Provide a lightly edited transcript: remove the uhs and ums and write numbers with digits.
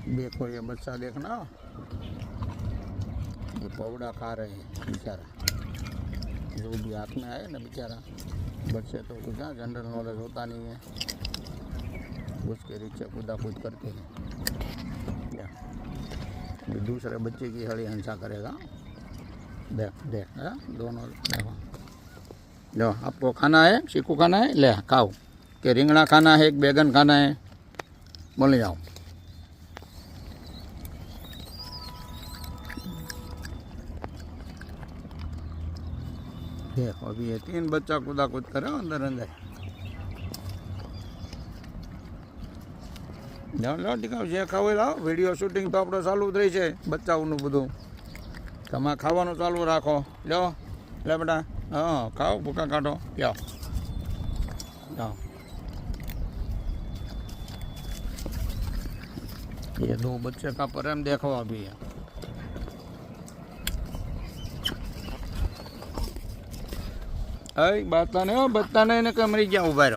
देखो ये बच्चा देखना, ये पौड़ा खा रहे हैं बेचारा, जो भी हाथ में आए ना बेचारा। बच्चे तो कुछ जनरल नॉलेज होता नहीं है, उसके नीचे कूदा कूद करते हैं। ये दूसरे बच्चे की हड़ी हिंसा करेगा। देख देख दोनों देखो। लो आपको खाना है, चीकू खाना है, ले खाओ। कि રીંગણા खाना है, एक बैगन खाना है, बोले जाओ। देखो अभी ये 3 बच्चा कूदा कूद करे अंदर अंदर। जाओ लो टीका जे खावे लाओ। विडियो शूटिंग तो आपणे चालू ज रही है, बच्चाओनुं बधुं। तमे खावानुं चालू राखो। लो ले बेटा, हाँ खाओ, भूखा काढो, जाओ जाओ। ये 2 बच्चे का प्रेम देखो अभी है। बता नहीं, बता नहीं, मरी गया उभा रहो।